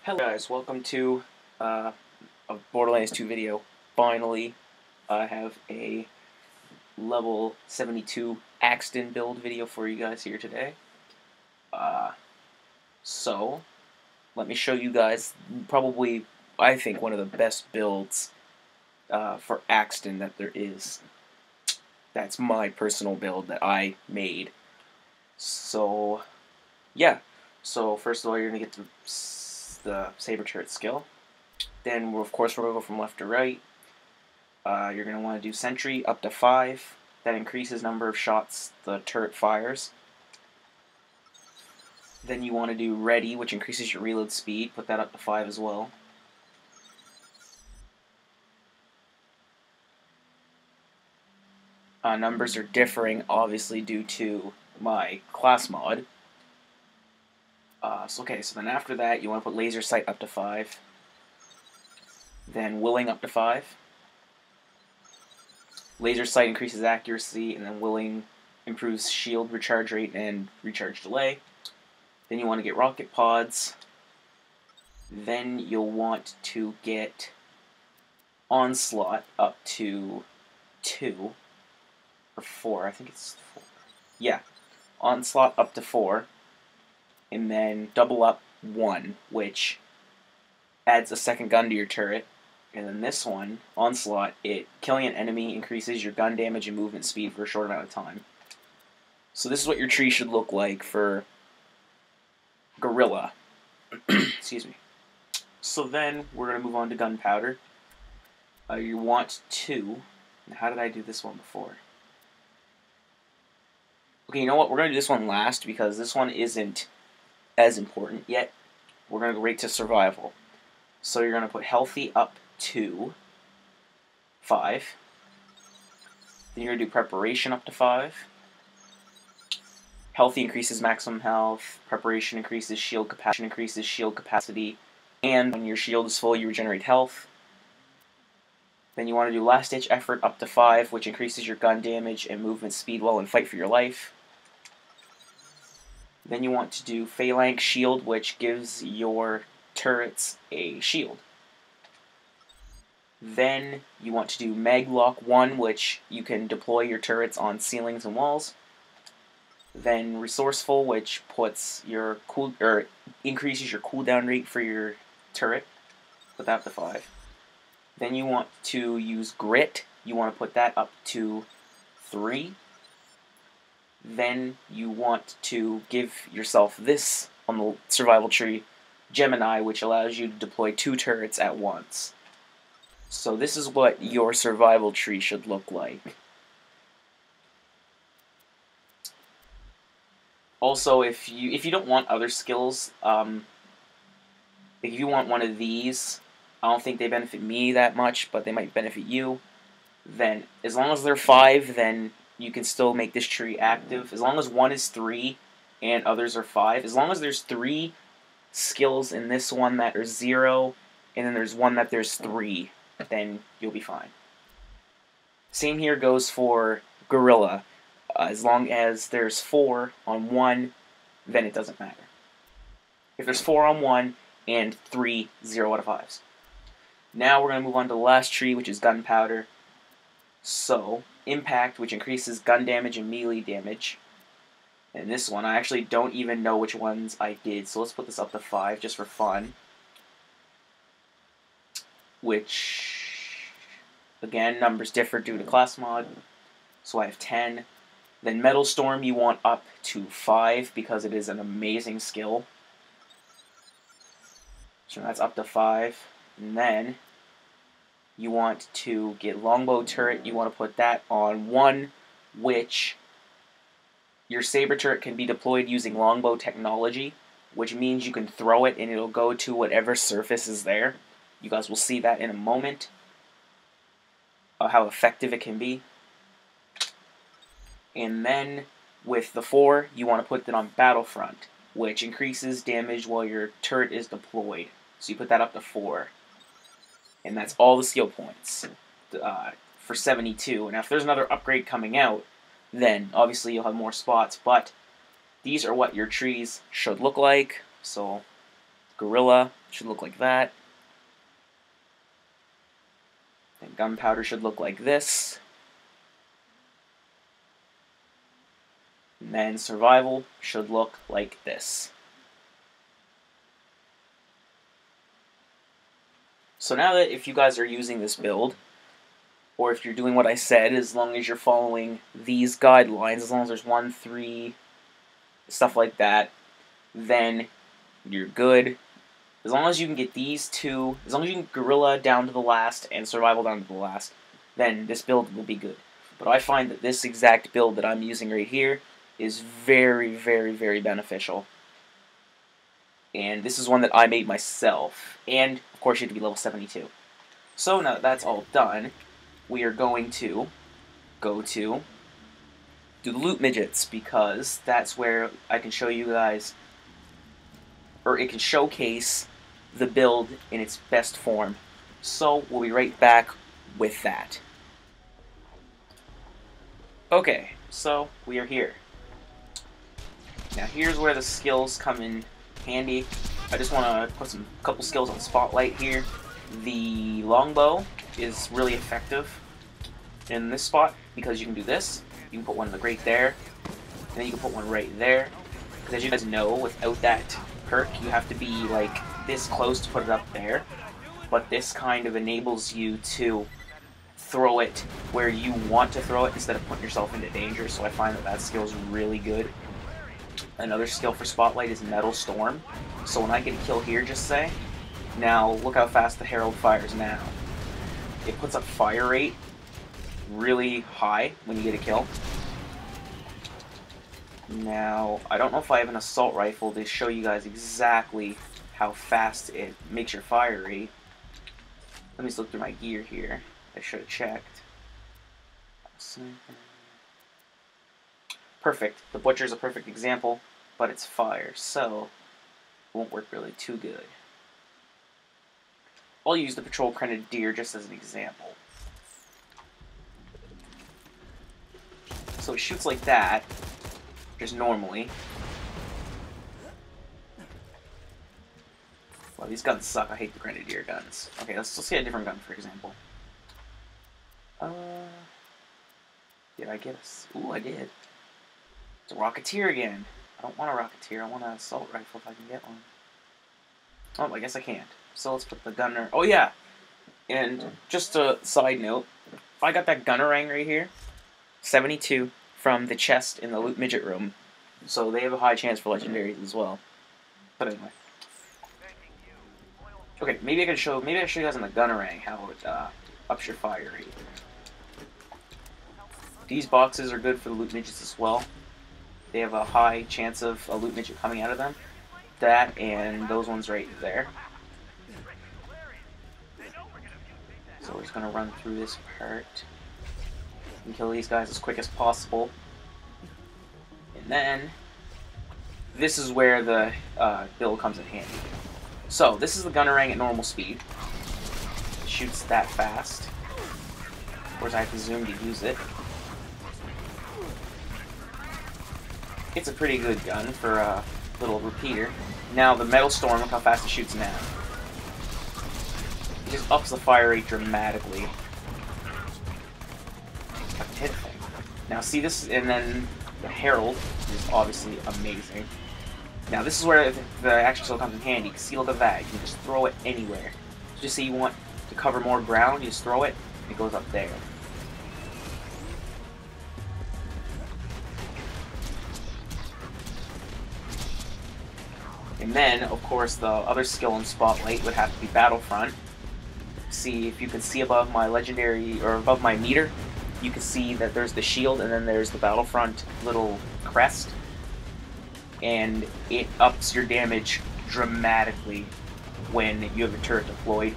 Hello guys, welcome to a Borderlands 2 video. Finally, I have a level 72 Axton build video for you guys here today. So, let me show you guys probably, I think, one of the best builds for Axton that there is. That's my personal build that I made. So, yeah. So, first of all, you're going to get the saber turret skill. Then, of course, we're going to go from left to right. You're going to want to do sentry up to 5. That increases number of shots the turret fires. Then you want to do ready, which increases your reload speed. Put that up to 5 as well. Numbers are differing, obviously, due to my class mod. So then after that, you want to put laser sight up to 5. Then willing up to 5. Laser sight increases accuracy, and then willing improves shield recharge rate and recharge delay. Then you want to get rocket pods. Then you'll want to get onslaught up to 2. Or 4, I think it's 4. Yeah, onslaught up to 4. And then double up 1, which adds a second gun to your turret. And then this one, onslaught, killing an enemy increases your gun damage and movement speed for a short amount of time. So this is what your tree should look like for Gorilla. Excuse me. So then we're going to move on to gunpowder. You want to... How did I do this one before? Okay, you know what? We're going to do this one last because this one isn't as important yet. We're going to go right to survival. So you're going to put healthy up to 5. Then you're going to do preparation up to 5. Healthy increases maximum health. Preparation increases shield capacity. And when your shield is full, you regenerate health. Then you want to do last ditch effort up to 5, which increases your gun damage and movement speed while in fight for your life. Then you want to do phalanx shield, which gives your turrets a shield. Then you want to do maglock 1, which you can deploy your turrets on ceilings and walls. Then resourceful, which puts your increases your cooldown rate for your turret. Put that up to 5. Then you want to use grit. You want to put that up to 3. Then you want to give yourself this on the survival tree, Gemini, which allows you to deploy 2 turrets at once. So this is what your survival tree should look like. Also, if you don't want other skills, if you want one of these, I don't think they benefit me that much, but they might benefit you. Then, as long as they're 5, then you can still make this tree active. As long as one is 3 and others are 5. As long as there's 3 skills in this one that are 0, and then there's one that there's 3, then you'll be fine. Same here goes for Gorilla. As long as there's 4 on 1, then it doesn't matter. If there's 4 on 1 and 3, 0 out of 5s. Now we're going to move on to the last tree, which is gunpowder. So, impact, which increases gun damage and melee damage. And this one, I actually don't even know which ones I did, so let's put this up to 5 just for fun. Which, again, numbers differ due to class mod. So I have 10. Then Metal Storm you want up to 5 because it is an amazing skill. So that's up to 5. And then you want to get Longbow Turret. You want to put that on 1, which your saber turret can be deployed using longbow technology, which means you can throw it and it'll go to whatever surface is there. You guys will see that in a moment, how effective it can be. And then with the 4, you want to put that on Battlefront, which increases damage while your turret is deployed. So you put that up to 4. And that's all the skill points for 72. And if there's another upgrade coming out, then obviously you'll have more spots. But these are what your trees should look like. So Gorilla should look like that. And gunpowder should look like this. And then survival should look like this. So now that if you guys are using this build, or if you're doing what I said, as long as you're following these guidelines, as long as there's 1, 3, stuff like that, then you're good. As long as you can get these two, as long as you can gorilla down to the last and survival down to the last, then this build will be good. But I find that this exact build that I'm using right here is very, very, very beneficial. And this is one that I made myself. And, of course, you have to be level 72. So now that that's all done, we are going to go to do the loot midgets, because that's where I can show you guys, or it can showcase the build in its best form. So we'll be right back with that. Okay, so we are here. Now here's where the skills come in handy. I just want to put a couple skills on spotlight here. The longbow is really effective in this spot because you can do this. You can put one right there, and then you can put one right there. Because as you guys know, without that perk, you have to be like this close to put it up there. But this kind of enables you to throw it where you want to throw it instead of putting yourself into danger. So I find that that skill is really good. Another skill for Spotlight is Metal Storm. So when I get a kill here, just say, now look how fast the Herald fires now. It puts up fire rate really high when you get a kill. Now, I don't know if I have an assault rifle to show you guys exactly how fast it makes your fire rate. Let me just look through my gear here. I should have checked. Perfect. The Butcher's a perfect example, but it's fire, so it won't work really too good. I'll use the Patrol Grenadier just as an example. So it shoots like that, just normally. Well, these guns suck. I hate the Grenadier guns. Okay, let's get a different gun, for example. Did I get a... Ooh, I did. It's a Rocketeer again. I don't want a Rocketeer. I want an assault rifle if I can get one. Oh, I guess I can't. So let's put the gunner... Oh, yeah! And just a side note, I got that gunnerang right here. 72 from the chest in the loot midget room. So they have a high chance for legendaries as well. But anyway. Okay, maybe I show you guys on the gunnerang how it ups your fire rate. These boxes are good for the loot midgets as well. They have a high chance of a loot midget coming out of them. That and those ones right there. So we're just gonna run through this part and kill these guys as quick as possible. And then this is where the build comes in handy. So this is the gunnerang at normal speed. It shoots that fast. Of course, I have to zoom to use it. It's a pretty good gun for a little repeater. Now the Metal Storm, look how fast it shoots now. It just ups the fire rate dramatically. I can hit thing. Now see this, and then the Herald is obviously amazing. Now this is where the action skill comes in handy. See, look at that. You can just throw it anywhere. Just say you want to cover more ground, you just throw it, and it goes up there. And then, of course, the other skill in Spotlight would have to be Battlefront. See, if you can see above my legendary, or above my meter, you can see that there's the shield, and then there's the Battlefront little crest. And it ups your damage dramatically when you have a turret deployed.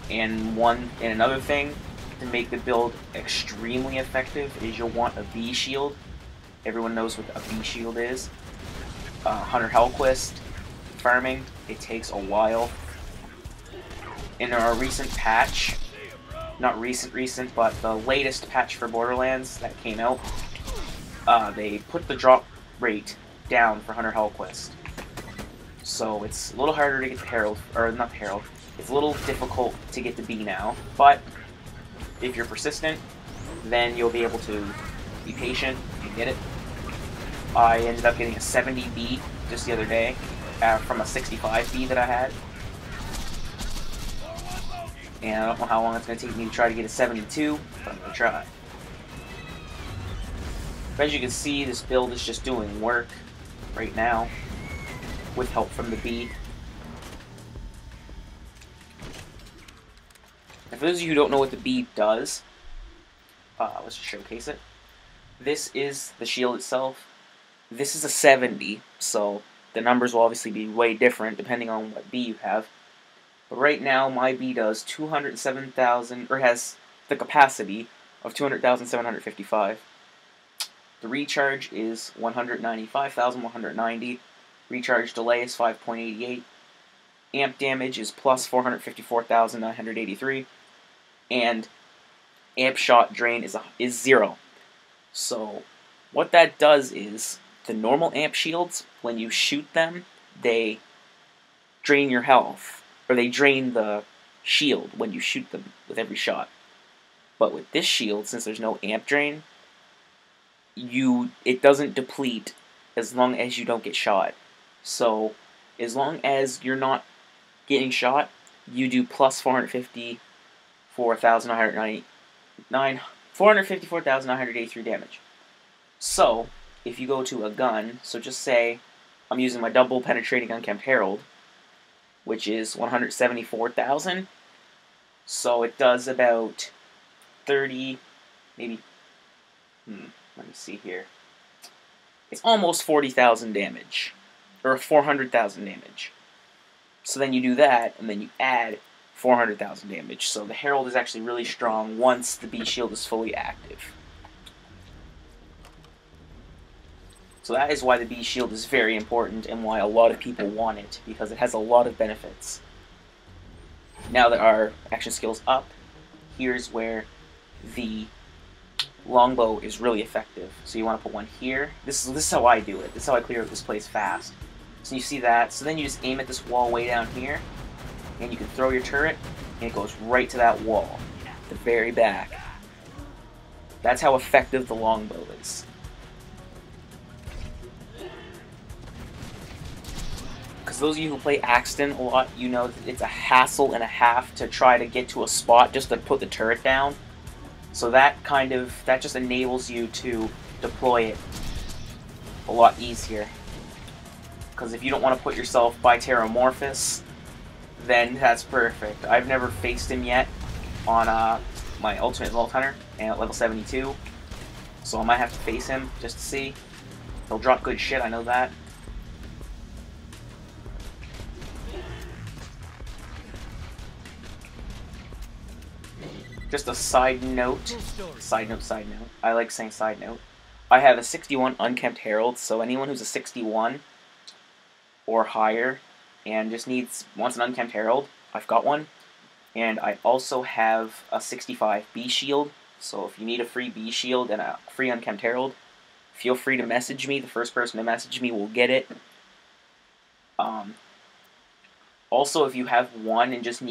And another thing to make the build extremely effective is you'll want a V shield. Everyone knows what a V shield is. Hunter Hellquist farming, it takes a while. In our recent patch, not recent, but the latest patch for Borderlands that came out, they put the drop rate down for Hunter Hellquist. So it's a little harder to get the Herald, or not the Herald. It's a little difficult to get the B now, but if you're persistent, then you'll be able to be patient and get it. I ended up getting a 70 B just the other day from a 65 B that I had. And I don't know how long it's going to take me to try to get a 72, but I'm going to try. As you can see, this build is just doing work right now with help from the B. And for those of you who don't know what the B does, let's just showcase it. This is the shield itself. This is a 70, so the numbers will obviously be way different depending on what B you have. But right now, my B does 207,000, or has the capacity of 200,755. The recharge is 195,190. Recharge delay is 5.88. Amp damage is plus 454,983. And amp shot drain is 0. So what that does is, the normal amp shields, when you shoot them, they drain your health. Or they drain the shield when you shoot them with every shot. But with this shield, since there's no amp drain, it doesn't deplete as long as you don't get shot. So as long as you're not getting shot, you do plus 454,983 damage. So if you go to a gun, so just say I'm using my double penetrating uncapped Herald, which is 174,000. So it does about 30, maybe, let me see here. It's almost 40,000 damage, or 400,000 damage. So then you do that, and then you add 400,000 damage. So the Herald is actually really strong once the B shield is fully active. So that is why the B shield is very important and why a lot of people want it, because it has a lot of benefits. Now that our action skill's up, here's where the longbow is really effective. So you want to put one here. This is how I do it. This is how I clear this place fast. So you see that. So then you just aim at this wall way down here, and you can throw your turret, and it goes right to that wall, the very back. That's how effective the longbow is. Because those of you who play Axton a lot, you know that it's a hassle and a half to try to get to a spot just to put the turret down. So that just enables you to deploy it a lot easier. Because if you don't want to put yourself by Terramorphous, then that's perfect. I've never faced him yet on my Ultimate Vault Hunter and at level 72. So I might have to face him just to see. He'll drop good shit, I know that. Just a side note. Side note. I like saying side note. I have a 61 Unkempt Herald, so anyone who's a 61 or higher and just wants an Unkempt Herald, I've got one. And I also have a 65 B shield, so if you need a free B shield and a free Unkempt Herald, feel free to message me. The first person to message me will get it. Also, if you have one and just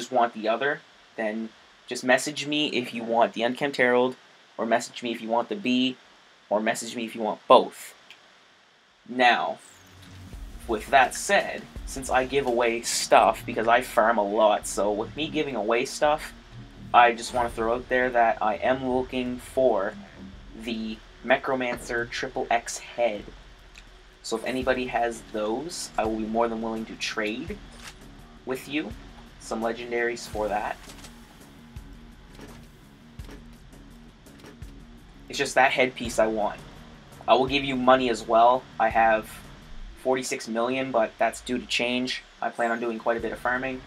want the other, then just message me if you want the Unkempt Herald, or message me if you want the B, or message me if you want both. Now, with that said, since I give away stuff, because I farm a lot, so with me giving away stuff, I just want to throw out there that I am looking for the Necromancer XXX head. So if anybody has those, I will be more than willing to trade with you some legendaries for that. It's just that headpiece I want. I will give you money as well. I have 46 million, but that's due to change. I plan on doing quite a bit of farming.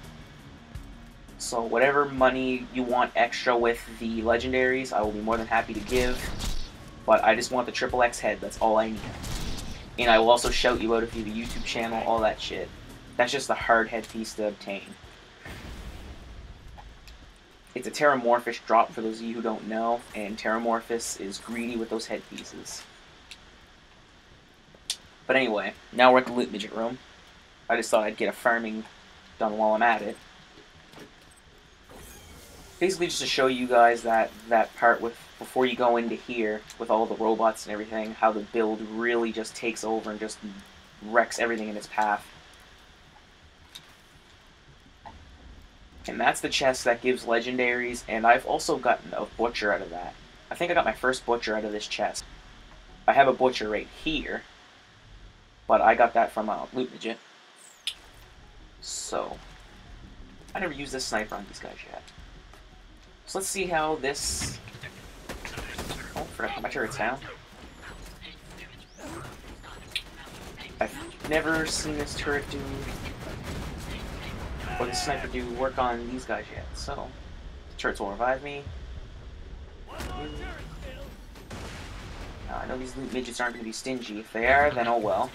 So whatever money you want extra with the legendaries, I will be more than happy to give. But I just want the XXX head, that's all I need. And I will also shout you out if you have a YouTube channel, all that shit. That's just the hard headpiece to obtain. It's a Terramorphous drop for those of you who don't know, and Terramorphous is greedy with those headpieces. But anyway, now we're at the loot midget room. I just thought I'd get a farming done while I'm at it. Basically just to show you guys that part with before you go into here with all the robots and everything, how the build really just takes over and just wrecks everything in its path. And that's the chest that gives legendaries, and I've also gotten a butcher out of that. I think I got my first butcher out of this chest. I have a butcher right here, but I got that from a loot midget. So, I never used this sniper on these guys yet. So let's see how this... Oh, forgot to put my turrets down. I've never seen this turret do... or this sniper do work on these guys yet, so... The turrets will revive me. I know these loot midgets aren't going to be stingy. If they are, then oh well.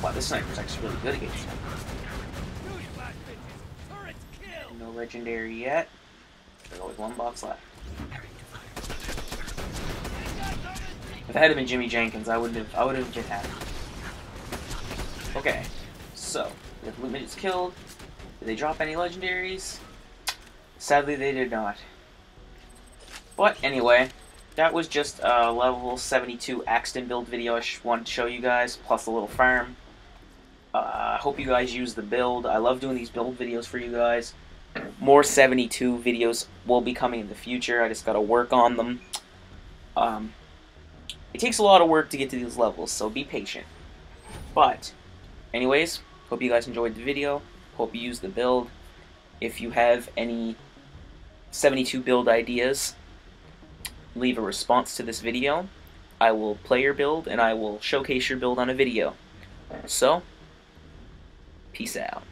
Wow, this sniper's actually really good against them. No legendary yet. There's always one box left. If it had been Jimmy Jenkins, I would have been happy. Okay, so the loot midgets killed. Did they drop any legendaries? Sadly, they did not. But anyway, that was just a level 72 Axton build video I wanted to show you guys, plus a little farm. I hope you guys use the build. I love doing these build videos for you guys. More 72 videos will be coming in the future. I just gotta work on them. It takes a lot of work to get to these levels, so be patient. But, anyways, hope you guys enjoyed the video. Hope you use the build. If you have any 72 build ideas, leave a response to this video. I will play your build and I will showcase your build on a video. So, peace out.